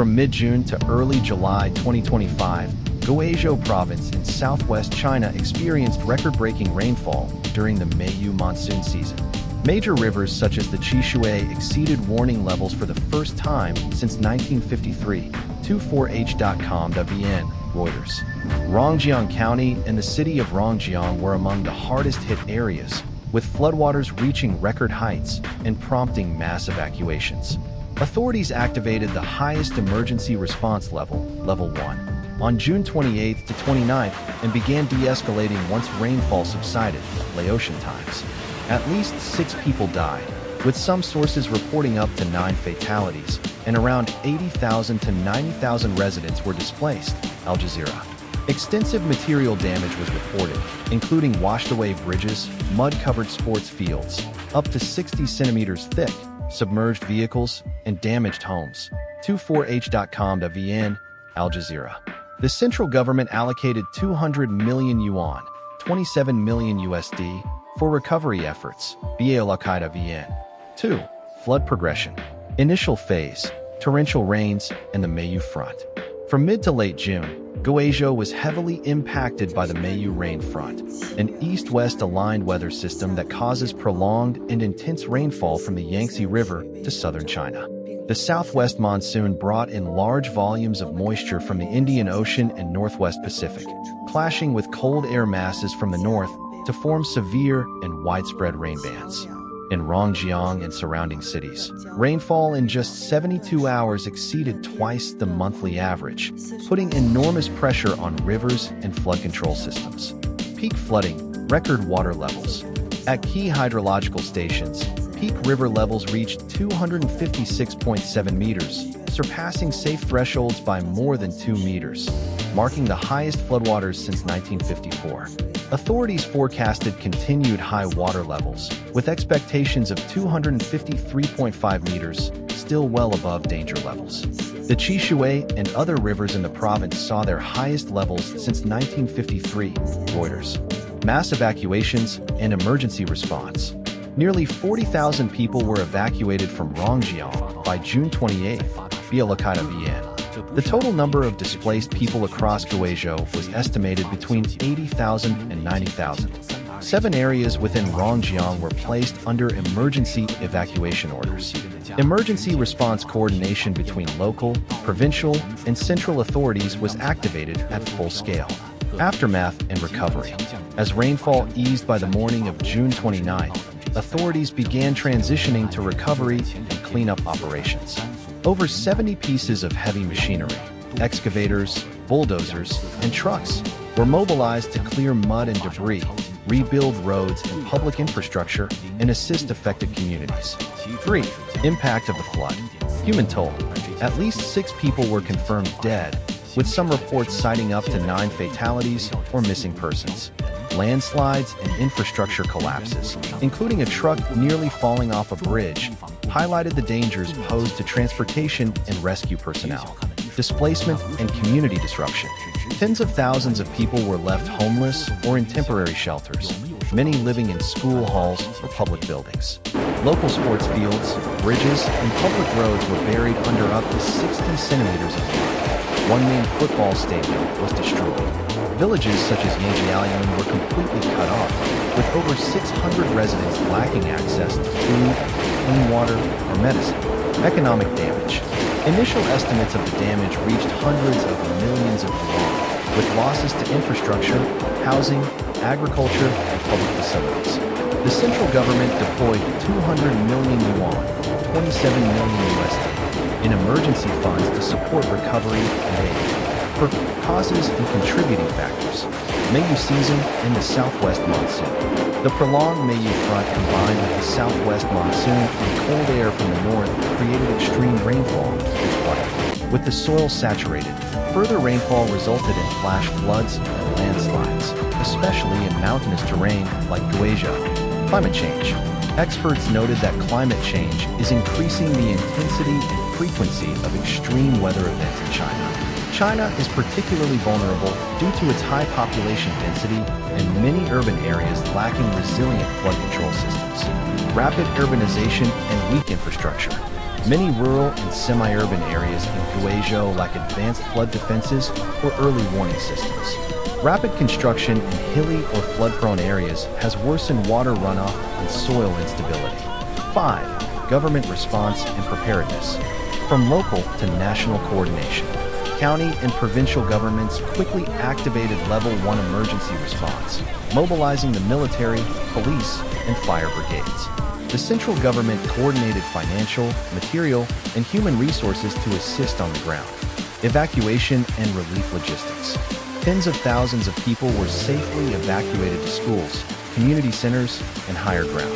From mid-June to early July 2025, Guizhou province in southwest China experienced record-breaking rainfall during the Mayu monsoon season. Major rivers such as the Qishui exceeded warning levels for the first time since 1953, 24h.com.vn, Reuters. Rongjiang County and the city of Rongjiang were among the hardest-hit areas, with floodwaters reaching record heights and prompting mass evacuations. Authorities activated the highest emergency response level, Level 1, on June 28th to 29th and began de-escalating once rainfall subsided, Laotian Times. At least 6 people died, with some sources reporting up to 9 fatalities, and around 80,000 to 90,000 residents were displaced, Al Jazeera. Extensive material damage was reported, including washed-away bridges, mud-covered sports fields, up to 60 centimeters thick, submerged vehicles, and damaged homes. 24h.com.vn, Al Jazeera. The central government allocated 200 million yuan, 27 million USD, for recovery efforts, BAL-VN. 2. Flood progression. Initial phase, torrential rains, and the Mayu front. From mid to late June, Guizhou was heavily impacted by the Mayu rain front, an east-west aligned weather system that causes prolonged and intense rainfall from the Yangtze River to southern China. The southwest monsoon brought in large volumes of moisture from the Indian Ocean and Northwest Pacific, clashing with cold air masses from the north to form severe and widespread rain bands. In Rongjiang and surrounding cities, rainfall in just 72 hours exceeded twice the monthly average, putting enormous pressure on rivers and flood control systems. Peak flooding, record water levels. At key hydrological stations, peak river levels reached 256.7 meters, surpassing safe thresholds by more than 2 meters, marking the highest floodwaters since 1954. Authorities forecasted continued high water levels, with expectations of 253.5 meters, still well above danger levels. The Qishui and other rivers in the province saw their highest levels since 1953, Reuters. Mass evacuations and emergency response. Nearly 40,000 people were evacuated from Rongjiang by June 28th, BAL-VN. The total number of displaced people across Guizhou was estimated between 80,000 and 90,000. 7 areas within Rongjiang were placed under emergency evacuation orders. Emergency response coordination between local, provincial, and central authorities was activated at full scale. Aftermath and recovery. As rainfall eased by the morning of June 29th, authorities began transitioning to recovery and cleanup operations. Over 70 pieces of heavy machinery, excavators, bulldozers, and trucks were mobilized to clear mud and debris, rebuild roads and public infrastructure, and assist affected communities. 3. Impact of the flood. Human toll. At least 6 people were confirmed dead, with some reports citing up to 9 fatalities or missing persons. Landslides and infrastructure collapses, including a truck nearly falling off a bridge, highlighted the dangers posed to transportation and rescue personnel. Displacement and community disruption. Tens of thousands of people were left homeless or in temporary shelters, many living in school halls or public buildings. Local sports fields, bridges, and public roads were buried under up to 60 centimeters of mud. One main football stadium was destroyed. Villages such as Yanjiaoyun were completely cut off, with over 600 residents lacking access to food, clean water, or medicine. Economic damage. Initial estimates of the damage reached hundreds of millions of yuan, with losses to infrastructure, housing, agriculture, and public facilities. The central government deployed 200 million yuan, 27 million USD, in emergency funds to support recovery and aid. For causes and contributing factors, Mayu season and the southwest monsoon. The prolonged Mayu front combined with the southwest monsoon and cold air from the north created extreme rainfall and flooding. With the soil saturated, further rainfall resulted in flash floods and landslides, especially in mountainous terrain like Guizhou. Climate change. Experts noted that climate change is increasing the intensity and frequency of extreme weather events in China. China is particularly vulnerable due to its high population density and many urban areas lacking resilient flood control systems. Rapid urbanization and weak infrastructure. Many rural and semi-urban areas in Guizhou lack advanced flood defenses or early warning systems. Rapid construction in hilly or flood-prone areas has worsened water runoff and soil instability. 5. Government response and preparedness. From local to national coordination, county and provincial governments quickly activated Level 1 emergency response, mobilizing the military, police, and fire brigades. The central government coordinated financial, material, and human resources to assist on the ground. Evacuation and relief logistics. Tens of thousands of people were safely evacuated to schools, community centers, and higher ground.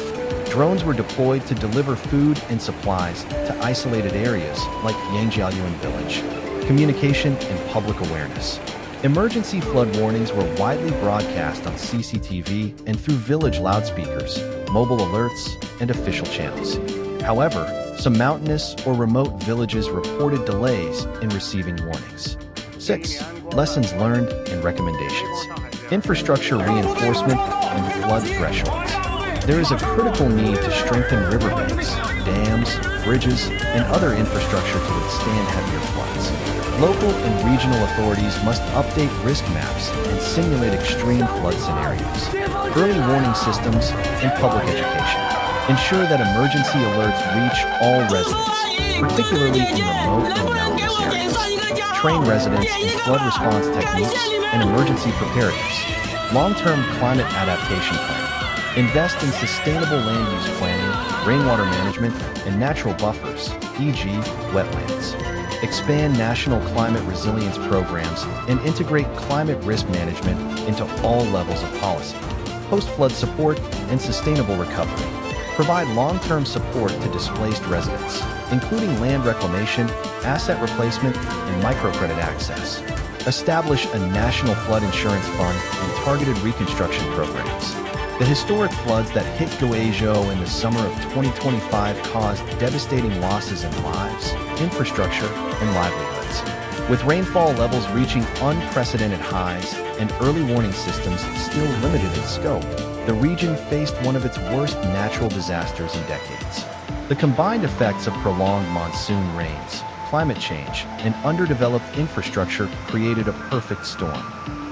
Drones were deployed to deliver food and supplies to isolated areas like Yangjiayuan village. Communication and public awareness. Emergency flood warnings were widely broadcast on CCTV and through village loudspeakers, mobile alerts, and official channels. However, some mountainous or remote villages reported delays in receiving warnings. 6. Lessons learned and recommendations. Infrastructure reinforcement and flood thresholds. There is a critical need to strengthen riverbanks, dams, bridges, and other infrastructure to withstand heavier floods. Local and regional authorities must update risk maps and simulate extreme flood scenarios. Early warning systems and public education. Ensure that emergency alerts reach all residents, particularly in remote and mountainous areas. Train residents in flood response techniques and emergency preparedness. Long-term climate adaptation planning. Invest in sustainable land use planning, rainwater management, and natural buffers, e.g., wetlands. Expand national climate resilience programs and integrate climate risk management into all levels of policy. Post-flood support and sustainable recovery. Provide long-term support to displaced residents, including land reclamation, asset replacement, and microcredit access. Establish a national flood insurance fund and targeted reconstruction programs. The historic floods that hit Guizhou in the summer of 2025 caused devastating losses in lives, infrastructure, and livelihoods. With rainfall levels reaching unprecedented highs and early warning systems still limited in scope, the region faced one of its worst natural disasters in decades. The combined effects of prolonged monsoon rains, climate change, and underdeveloped infrastructure created a perfect storm.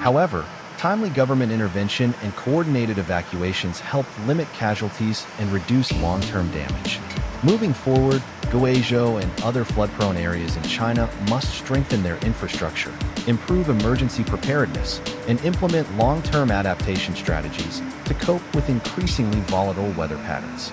However, timely government intervention and coordinated evacuations helped limit casualties and reduce long-term damage. Moving forward, Guizhou and other flood-prone areas in China must strengthen their infrastructure, improve emergency preparedness, and implement long-term adaptation strategies to cope with increasingly volatile weather patterns.